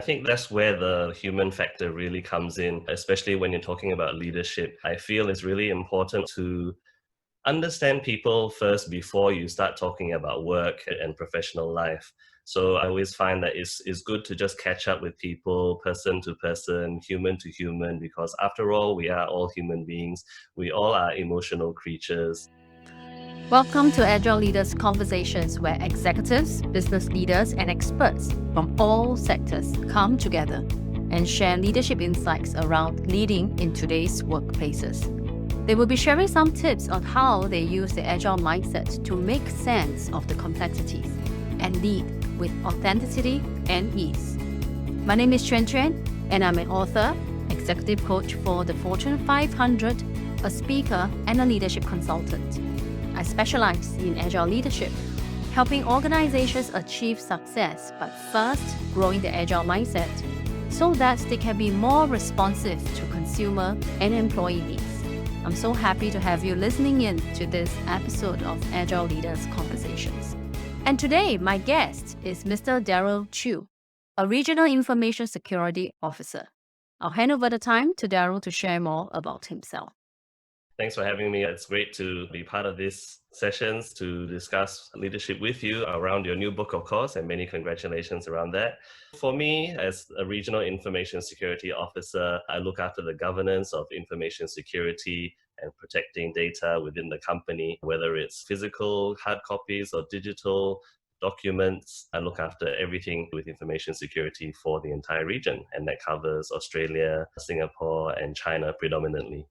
I think that's where the human factor really comes in, especially when you're talking about leadership. I feel it's really important to understand people first before you start talking about work and professional life. So I always find that it's good to just catch up with people, person to person, human to human, because after all, we are all human beings. We all are emotional creatures. Welcome to Agile Leaders Conversations, where executives, business leaders, and experts from all sectors come together and share leadership insights around leading in today's workplaces. They will be sharing some tips on how they use the Agile mindset to make sense of the complexities and lead with authenticity and ease. My name is Chuen Chuen, and I'm an author, executive coach for the Fortune 500, a speaker, and a leadership consultant. I specialize in agile leadership, helping organizations achieve success, but first growing the agile mindset so that they can be more responsive to consumer and employee needs. I'm so happy to have you listening in to this episode of Agile Leaders Conversations. And today, my guest is Mr. Daryl Chew, a Regional Information Security Officer. I'll hand over the time to Daryl to share more about himself. Thanks for having me. It's great to be part of these sessions to discuss leadership with you around your new book, of course, and many congratulations around that. For me, as a regional information security officer, I look after the governance of information security and protecting data within the company, whether it's physical, hard copies, or digital documents. I look after everything with information security for the entire region, and that covers Australia, Singapore, and China predominantly.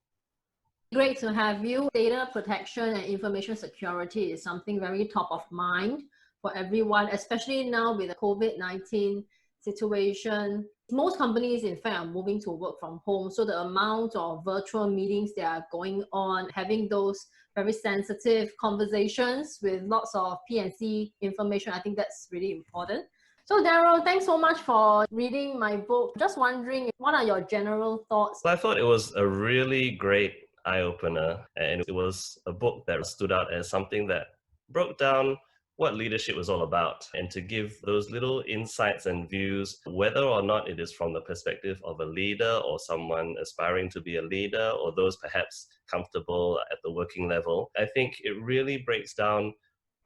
Great to have you. Data protection and information security is something very top of mind for everyone, especially now with the COVID-19 situation. Most companies, in fact, are moving to work from home. So the amount of virtual meetings that are going on, having those very sensitive conversations with lots of P&C information, I think that's really important. So Daryl, thanks so much for reading my book. Just wondering, what are your general thoughts? I thought it was a really great eye-opener, and it was a book that stood out as something that broke down what leadership was all about, and to give those little insights and views, whether or not it is from the perspective of a leader or someone aspiring to be a leader, or those perhaps comfortable at the working level. I think it really breaks down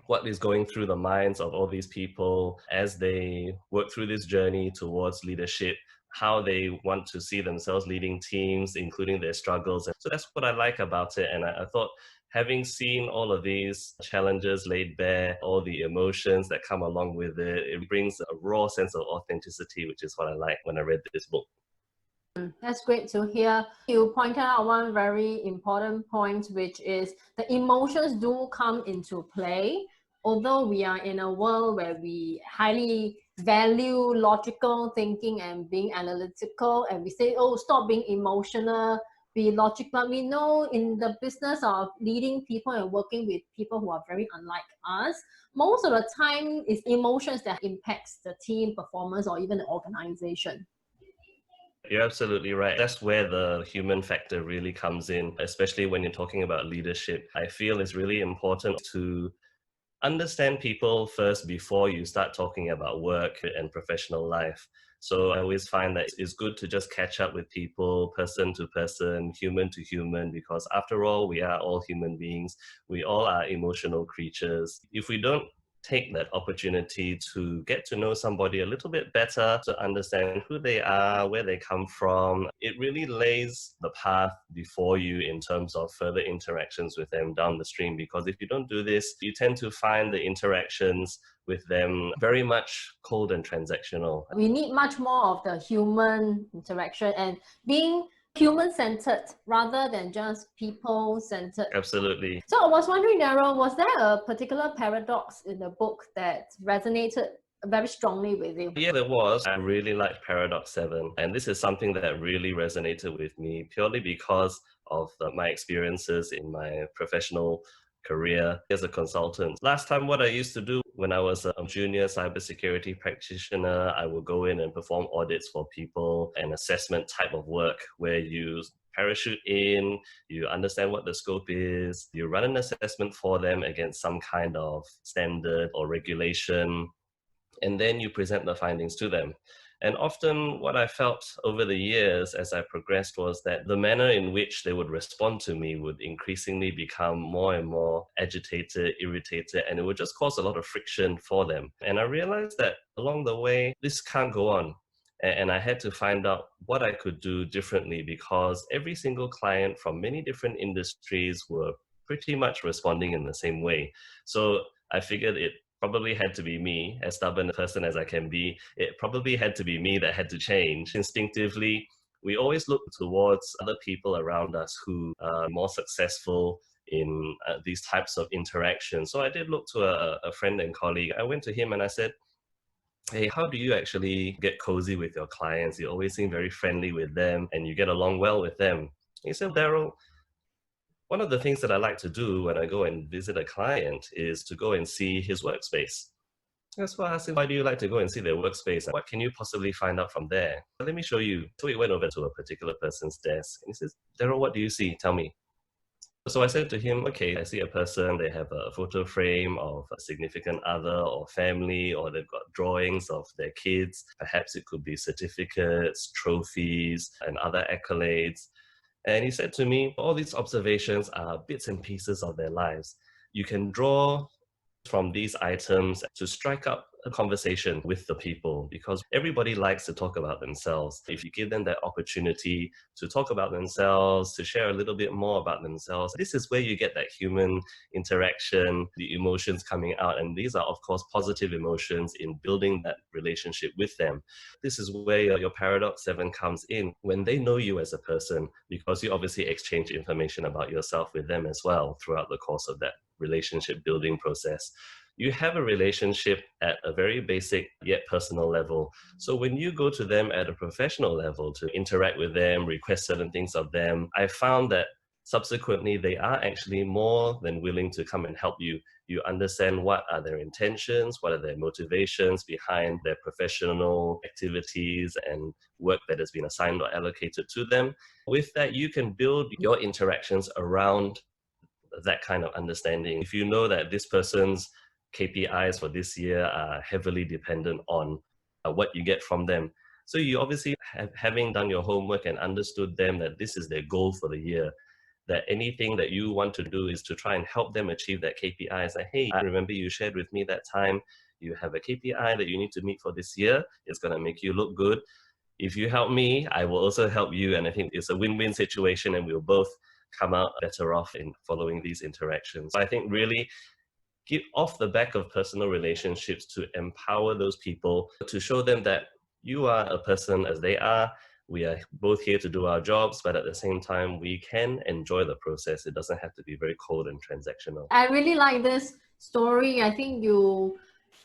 what is going through the minds of all these people as they work through this journey towards leadership, how they want to see themselves leading teams, including their struggles. And so that's what I like about it. And I thought, having seen all of these challenges laid bare, all the emotions that come along with it, it brings a raw sense of authenticity, which is what I like when I read this book. That's great to hear. You pointed out one very important point, which is the emotions do come into play. Although we are in a world where we highly value logical thinking and being analytical, and we say, oh, stop being emotional, be logical. We know in the business of leading people and working with people who are very unlike us, most of the time it's emotions that impacts the team performance or even the organization. You're absolutely right. That's where the human factor really comes in, especially when you're talking about leadership. I feel it's really important to understand people first before you start talking about work and professional life. So I always find that it's good to just catch up with people, person to person, human to human, because after all, we are all human beings. We all are emotional creatures. If we don't take that opportunity to get to know somebody a little bit better, to understand who they are, where they come from, it really lays the path before you in terms of further interactions with them down the stream. Because if you don't do this, you tend to find the interactions with them very much cold and transactional. We need much more of the human interaction and being human-centered rather than just people-centered. Absolutely. So I was wondering, Daryl, was there a particular paradox in the book that resonated very strongly with you? Yeah, there was. I really liked Paradox 7. And this is something that really resonated with me purely because of my experiences in my professional career as a consultant. Last time, what I used to do when I was a junior cybersecurity practitioner, I would go in and perform audits for people, an assessment type of work where you parachute in, you understand what the scope is, you run an assessment for them against some kind of standard or regulation, and then you present the findings to them. And often what I felt over the years as I progressed was that the manner in which they would respond to me would increasingly become more and more agitated, irritated, and it would just cause a lot of friction for them. And I realized that along the way, this can't go on. And I had to find out what I could do differently, because every single client from many different industries were pretty much responding in the same way. So I figured it probably had to be me, as stubborn a person as I can be. It probably had to be me that had to change. Instinctively, we always look towards other people around us who are more successful in these types of interactions. So I did look to a friend and colleague. I went to him and I said, hey, how do you actually get cozy with your clients? You always seem very friendly with them and you get along well with them. He said, Daryl, one of the things that I like to do when I go and visit a client is to go and see his workspace. That's why I asked him, why do you like to go and see their workspace? What can you possibly find out from there? Let me show you. So we went over to a particular person's desk and he says, Daryl, what do you see? Tell me. So I said to him, okay, I see a person, they have a photo frame of a significant other or family, or they've got drawings of their kids. Perhaps it could be certificates, trophies, and other accolades. And he said to me, all these observations are bits and pieces of their lives. You can draw from these items to strike up a conversation with the people, because everybody likes to talk about themselves. If you give them that opportunity to talk about themselves, to share a little bit more about themselves, this is where you get that human interaction, the emotions coming out. And these are, of course, positive emotions in building that relationship with them. This is where your paradox 7 comes in, when they know you as a person, because you obviously exchange information about yourself with them as well throughout the course of that relationship building process. You have a relationship at a very basic yet personal level. So when you go to them at a professional level to interact with them, request certain things of them, I found that subsequently they are actually more than willing to come and help you. You understand what are their intentions, what are their motivations behind their professional activities and work that has been assigned or allocated to them. With that, you can build your interactions around that kind of understanding. If you know that this person's KPIs for this year are heavily dependent on what you get from them. So you obviously, having done your homework and understood them, that this is their goal for the year, that anything that you want to do is to try and help them achieve that KPI. It's like, hey, I remember you shared with me that time you have a KPI that you need to meet for this year. It's going to make you look good. If you help me, I will also help you. And I think it's a win-win situation and we'll both come out better off in following these interactions. I think really get off the back of personal relationships to empower those people, to show them that you are a person as they are. We are both here to do our jobs, but at the same time, we can enjoy the process. It doesn't have to be very cold and transactional. I really like this story. I think you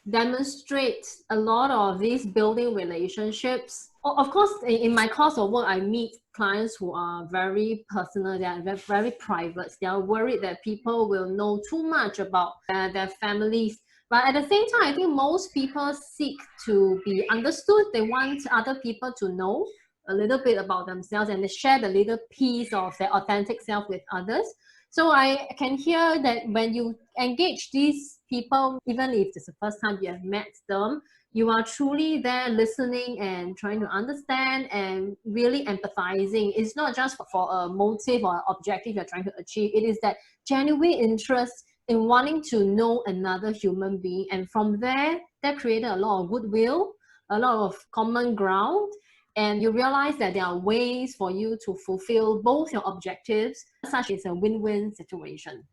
demonstrate a lot of these building relationships. Of course, in my course of work, I meet clients who are very personal, they are very private. They are worried that people will know too much about their families. But at the same time, I think most people seek to be understood. They want other people to know a little bit about themselves and they share the little piece of their authentic self with others. So I can hear that when you engage these people, even if it's the first time you have met them, you are truly there listening and trying to understand and really empathizing. It's not just for a motive or objective you're trying to achieve. It is that genuine interest in wanting to know another human being. And from there, that created a lot of goodwill, a lot of common ground. And you realize that there are ways for you to fulfill both your objectives, such as a win-win situation.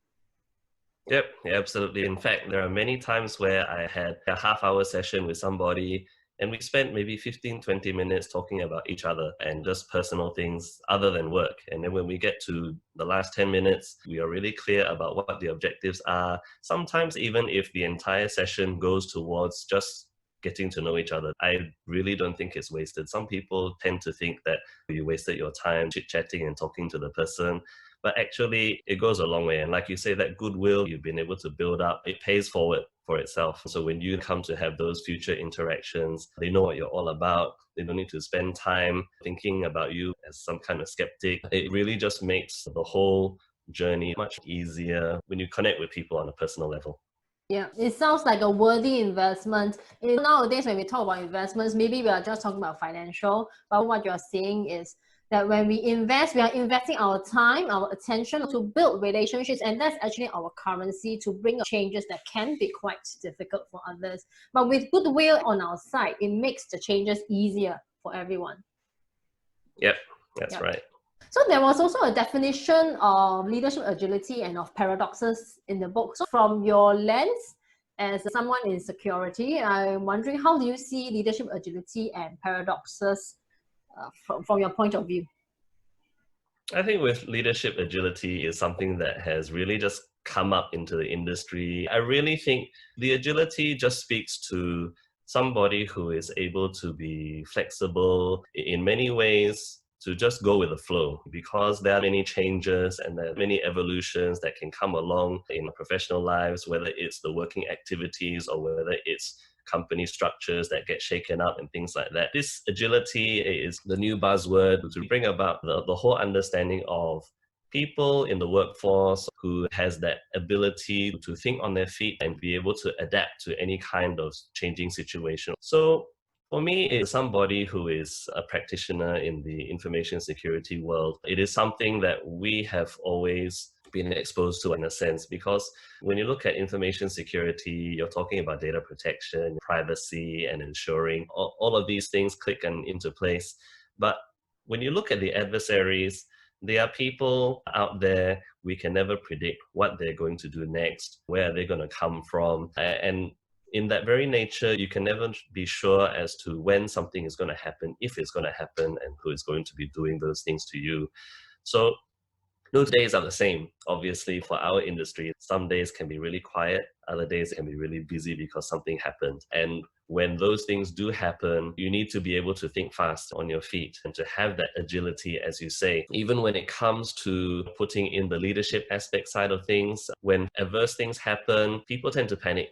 Yep, absolutely. In fact, there are many times where I had a half-hour session with somebody and we spent maybe 15, 20 minutes talking about each other and just personal things other than work. And then when we get to the last 10 minutes, we are really clear about what the objectives are. Sometimes even if the entire session goes towards just getting to know each other, I really don't think it's wasted. Some people tend to think that you wasted your time chit-chatting and talking to the person, but actually it goes a long way. And like you say, that goodwill you've been able to build up, it pays forward for itself. So when you come to have those future interactions, they know what you're all about. They don't need to spend time thinking about you as some kind of skeptic. It really just makes the whole journey much easier when you connect with people on a personal level. Yeah, it sounds like a worthy investment. Nowadays, when we talk about investments, maybe we are just talking about financial, but what you're saying is that when we invest, we are investing our time, our attention to build relationships, and that's actually our currency to bring changes that can be quite difficult for others. But with goodwill on our side, it makes the changes easier for everyone. Yep, that's right. So there was also a definition of leadership agility and of paradoxes in the book. So from your lens, as someone in security, I'm wondering, how do you see leadership agility and paradoxes from your point of view? I think with leadership agility is something that has really just come up into the industry. I really think the agility just speaks to somebody who is able to be flexible in many ways, to just go with the flow, because there are many changes and there are many evolutions that can come along in professional lives, whether it's the working activities or whether it's company structures that get shaken up and things like that. This agility is the new buzzword to bring about the whole understanding of people in the workforce who has that ability to think on their feet and be able to adapt to any kind of changing situation. So for me, it's somebody who is a practitioner in the information security world. It is something that we have always been exposed to in a sense, because when you look at information security, you're talking about data protection, privacy, and ensuring all of these things click and into place. But when you look at the adversaries, there are people out there, we can never predict what they're going to do next, where they're going to come from. And in that very nature, you can never be sure as to when something is going to happen, if it's going to happen, and who is going to be doing those things to you. So those days are the same, obviously, for our industry. Some days can be really quiet, other days can be really busy because something happened. And when those things do happen, you need to be able to think fast on your feet and to have that agility, as you say. Even when it comes to putting in the leadership aspect side of things, when adverse things happen, people tend to panic.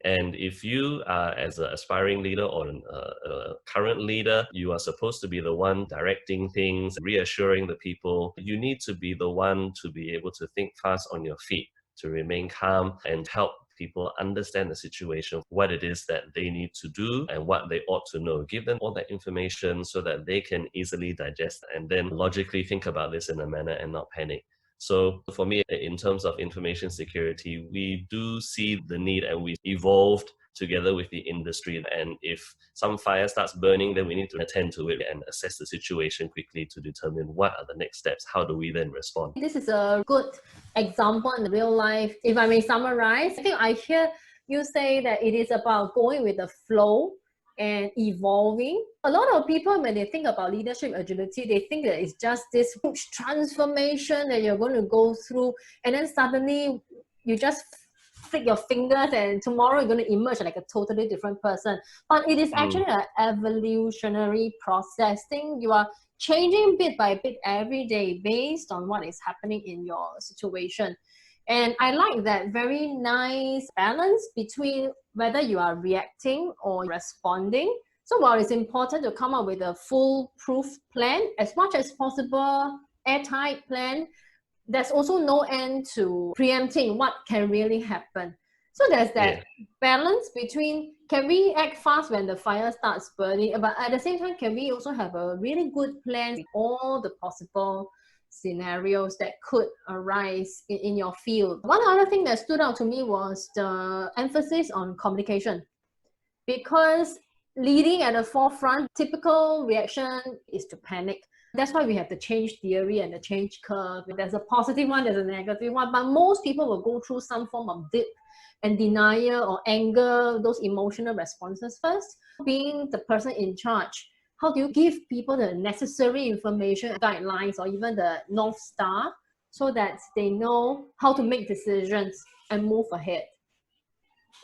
And if you are, as an aspiring leader or a current leader, you are supposed to be the one directing things, reassuring the people. You need to be the one to be able to think fast on your feet, to remain calm and help people understand the situation, what it is that they need to do and what they ought to know. Give them all that information so that they can easily digest and then logically think about this in a manner and not panic. So for me, in terms of information security, we do see the need and we evolved together with the industry. And if some fire starts burning, then we need to attend to it and assess the situation quickly to determine what are the next steps. How do we then respond? This is a good example in real life. If I may summarize, I think I hear you say that it is about going with the flow and evolving. A lot of people, when they think about leadership agility, they think that it's just this huge transformation that you're going to go through, and then suddenly you just flick your fingers and tomorrow you're going to emerge like a totally different person. But it is actually an evolutionary process. You are changing bit by bit every day based on what is happening in your situation. And I like that very nice balance between whether you are reacting or responding. So while it's important to come up with a foolproof plan, as much as possible, airtight plan, there's also no end to preempting what can really happen. So there's that balance between, can we act fast when the fire starts burning, but at the same time, can we also have a really good plan with all the possible scenarios that could arise in your field. One other thing that stood out to me was the emphasis on communication. Because leading at the forefront, typical reaction is to panic. That's why we have the change theory and the change curve. There's a positive one, there's a negative one, but most people will go through some form of dip and denial or anger, those emotional responses first. Being the person in charge, how do you give people the necessary information, guidelines, or even the North Star so that they know how to make decisions and move ahead?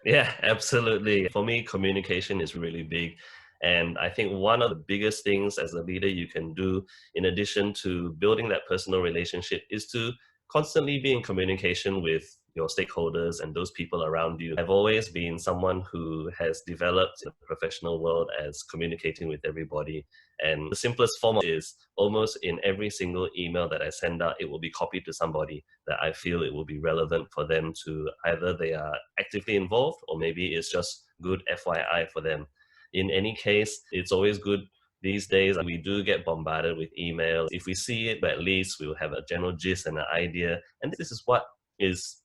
Yeah, absolutely. For me, communication is really big. And I think one of the biggest things as a leader you can do, in addition to building that personal relationship, is to constantly be in communication with your stakeholders and those people around you. I've always been someone who has developed in the professional world as communicating with everybody. And the simplest form is almost in every single email that I send out, it will be copied to somebody that I feel it will be relevant for them to either they are actively involved or maybe it's just good FYI for them. In any case, it's always good. These days, we do get bombarded with emails. If we see it, but at least we'll have a general gist and an idea. And this is what is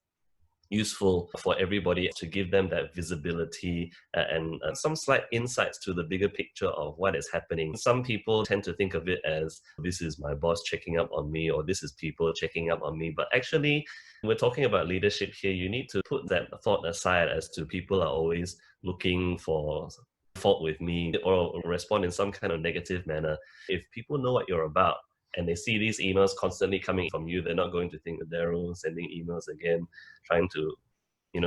useful for everybody to give them that visibility and some slight insights to the bigger picture of what is happening. Some people tend to think of it as this is my boss checking up on me or this is people checking up on me. But actually, when we're talking about leadership here, you need to put that thought aside as to people are always looking for fault with me or respond in some kind of negative manner. If people know what you're about and they see these emails constantly coming from you, they're not going to think that Daryl sending emails again, trying to,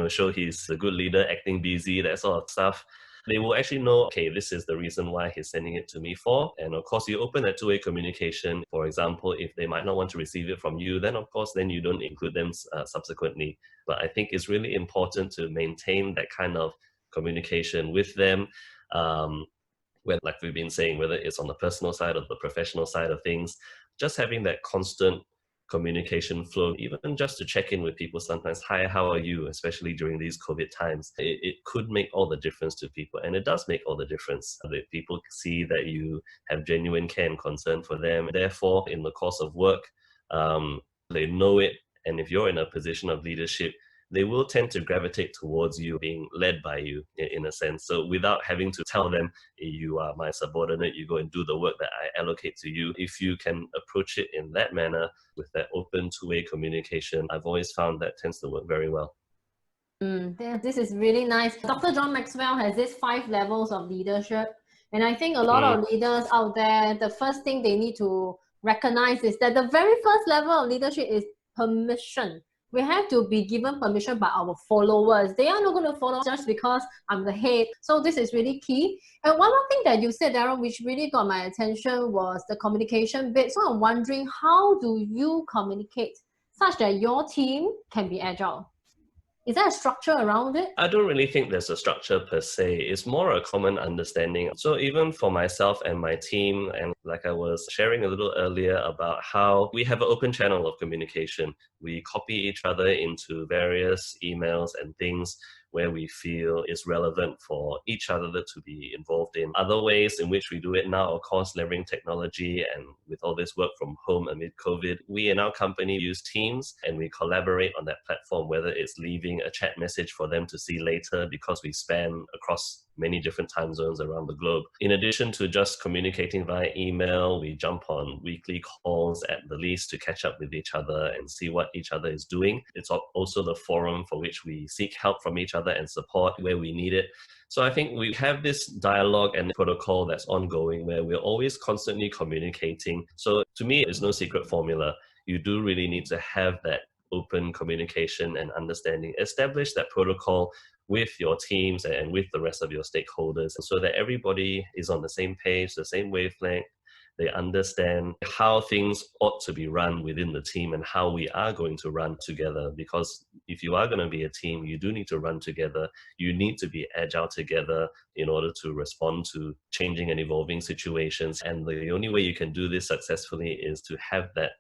show he's a good leader, acting busy, that sort of stuff. They will actually know, okay, this is the reason why he's sending it to me for. And of course, you open that two-way communication. For example, if they might not want to receive it from you, then of course, then you don't include them subsequently. But I think it's really important to maintain that kind of communication with them. Where, like we've been saying, whether it's on the personal side or the professional side of things, just having that constant communication flow, even just to check in with people sometimes, hi, how are you, especially during these COVID times, it could make all the difference to people. And it does make all the difference. That people see that you have genuine care and concern for them. Therefore, in the course of work, they know it. And if you're in a position of leadership, they will tend to gravitate towards you, being led by you in a sense. So without having to tell them, you are my subordinate, you go and do the work that I allocate to you. If you can approach it in that manner with that open two-way communication, I've always found that tends to work very well. This is really nice. Dr. John Maxwell has these 5 levels of leadership. And I think a lot of leaders out there, the first thing they need to recognize is that the very first level of leadership is permission. We have to be given permission by our followers. They are not going to follow just because I'm the head. So this is really key. And one more thing that you said, Daryl, which really got my attention was the communication bit. So I'm wondering, how do you communicate such that your team can be agile? Is there a structure around it? I don't really think there's a structure per se. It's more a common understanding. So even for myself and my team, and like I was sharing a little earlier about how we have an open channel of communication. We copy each other into various emails and things where we feel is relevant for each other to be involved in. Other ways in which we do it now, of course, leveraging technology and with all this work from home amid COVID, we in our company use Teams and we collaborate on that platform, whether it's leaving a chat message for them to see later because we span across many different time zones around the globe. In addition to just communicating via email, we jump on weekly calls at the least to catch up with each other and see what each other is doing. It's also the forum for which we seek help from each other and support where we need it. So I think we have this dialogue and protocol that's ongoing where we're always constantly communicating. So to me, there's no secret formula. You do really need to have that open communication and understanding. Establish that protocol with your teams and with the rest of your stakeholders so that everybody is on the same page, the same wavelength. They understand how things ought to be run within the team and how we are going to run together. Because if you are going to be a team, you do need to run together. You need to be agile together in order to respond to changing and evolving situations. And the only way you can do this successfully is to have that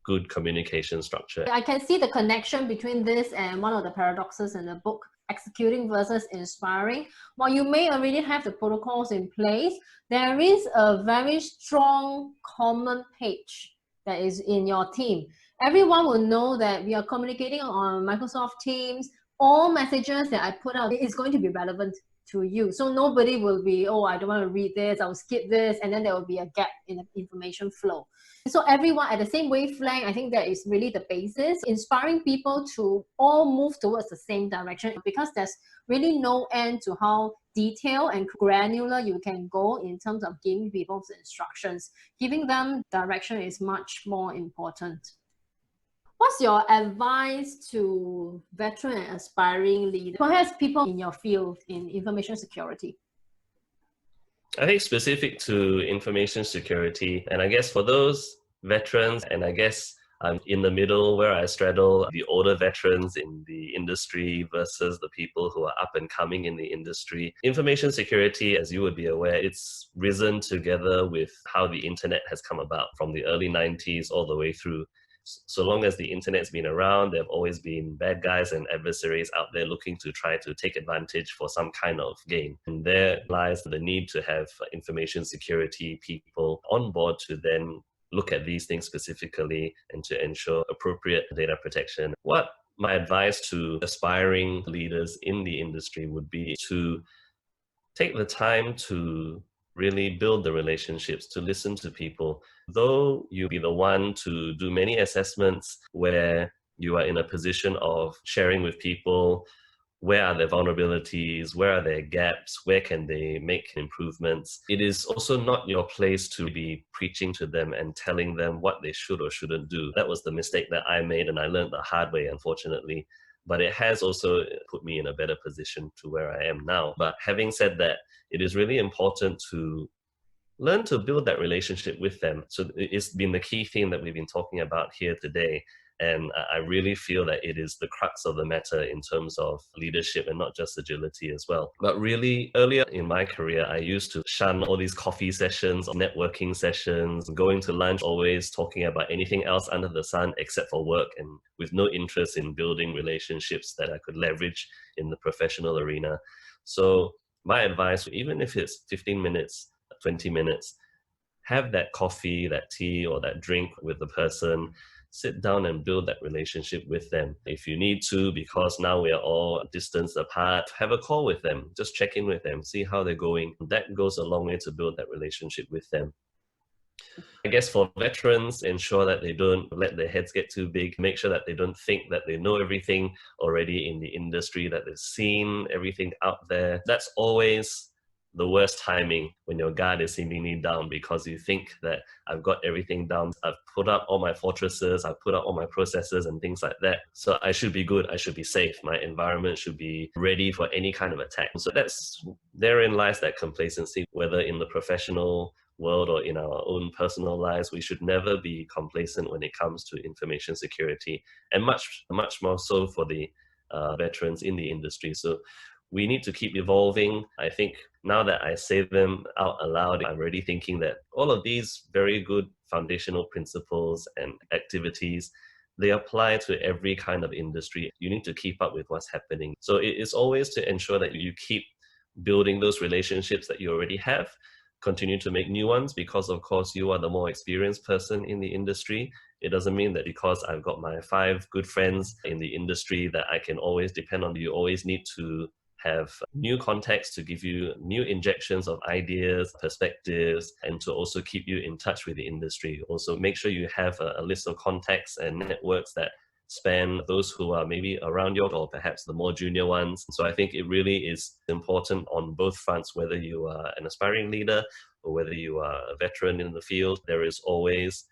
good communication structure. I can see the connection between this and one of the paradoxes in the book, executing versus inspiring. While you may already have the protocols in place, there is a very strong common page that is in your team. Everyone will know that we are communicating on Microsoft Teams. All messages that I put out is going to be relevant to you. So nobody will be, oh, I don't want to read this, I'll skip this, and then there will be a gap in the information flow. So everyone at the same wavelength, I think that is really the basis, inspiring people to all move towards the same direction, because there's really no end to how detailed and granular you can go in terms of giving people instructions. Giving them direction is much more important. What's your advice to veteran and aspiring leaders, perhaps people in your field in information security? I think specific to information security, and I guess for those veterans, and I guess I'm in the middle where I straddle the older veterans in the industry versus the people who are up and coming in the industry. Information security, as you would be aware, it's risen together with how the internet has come about from the early 90s all the way through. So long as the internet's been around, there have always been bad guys and adversaries out there looking to try to take advantage for some kind of gain. And there lies the need to have information security people on board to then look at these things specifically and to ensure appropriate data protection. What my advice to aspiring leaders in the industry would be to take the time to really build the relationships, to listen to people. Though you be the one to do many assessments where you are in a position of sharing with people where are their vulnerabilities, where are their gaps, where can they make improvements. It is also not your place to be preaching to them and telling them what they should or shouldn't do. That was the mistake that I made, and I learned the hard way, unfortunately. But it has also put me in a better position to where I am now. But having said that, it is really important to learn to build that relationship with them. So it's been the key theme that we've been talking about here today. And I really feel that it is the crux of the matter in terms of leadership and not just agility as well. But really, earlier in my career, I used to shun all these coffee sessions, networking sessions, going to lunch, always talking about anything else under the sun except for work, and with no interest in building relationships that I could leverage in the professional arena. So my advice, even if it's 15 minutes, 20 minutes, have that coffee, that tea, or that drink with the person. Sit down and build that relationship with them. If you need to, because now we are all distance apart, have a call with them. Just check in with them, see how they're going. That goes a long way to build that relationship with them. I guess for veterans, ensure that they don't let their heads get too big. Make sure that they don't think that they know everything already in the industry, that they've seen everything out there. That's always the worst timing, when your guard is seemingly down because you think that I've got everything down. I've put up all my fortresses, I've put up all my processes and things like that. So I should be good, I should be safe. My environment should be ready for any kind of attack. So therein lies that complacency, whether in the professional world or in our own personal lives. We should never be complacent when it comes to information security, and much more so for the veterans in the industry. So we need to keep evolving. I think now that I say them out aloud, I'm already thinking that all of these very good foundational principles and activities, they apply to every kind of industry. You need to keep up with what's happening. So it is always to ensure that you keep building those relationships that you already have, continue to make new ones, because of course you are the more experienced person in the industry. It doesn't mean that because I've got my 5 good friends in the industry that I can always depend on. You always need to have new contacts to give you new injections of ideas, perspectives, and to also keep you in touch with the industry. Also make sure you have a list of contacts and networks that span those who are maybe around you or perhaps the more junior ones. So I think it really is important on both fronts, whether you are an aspiring leader or whether you are a veteran in the field. There is always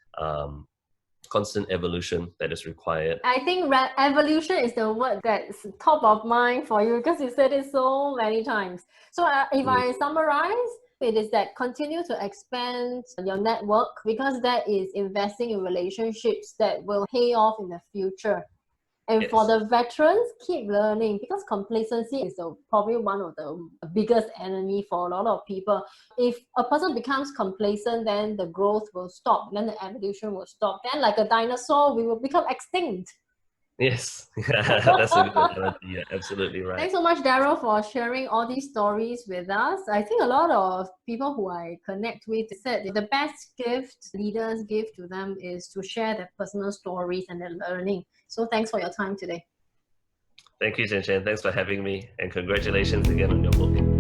constant evolution that is required. I think evolution is the word that's top of mind for you, because you said it so many times. So if I summarize, it is that continue to expand your network, because that is investing in relationships that will pay off in the future. And for the veterans, keep learning, because complacency is probably one of the biggest enemy for a lot of people. If a person becomes complacent, then the growth will stop, then the evolution will stop. Then like a dinosaur, we will become extinct. Yes, that's a good analogy. Yeah, absolutely right. Thanks so much, Daryl, for sharing all these stories with us. I think a lot of people who I connect with said the best gift leaders give to them is to share their personal stories and their learning. So thanks for your time today. Thank you, Chuen Chuen. Thanks for having me, and congratulations again on your book.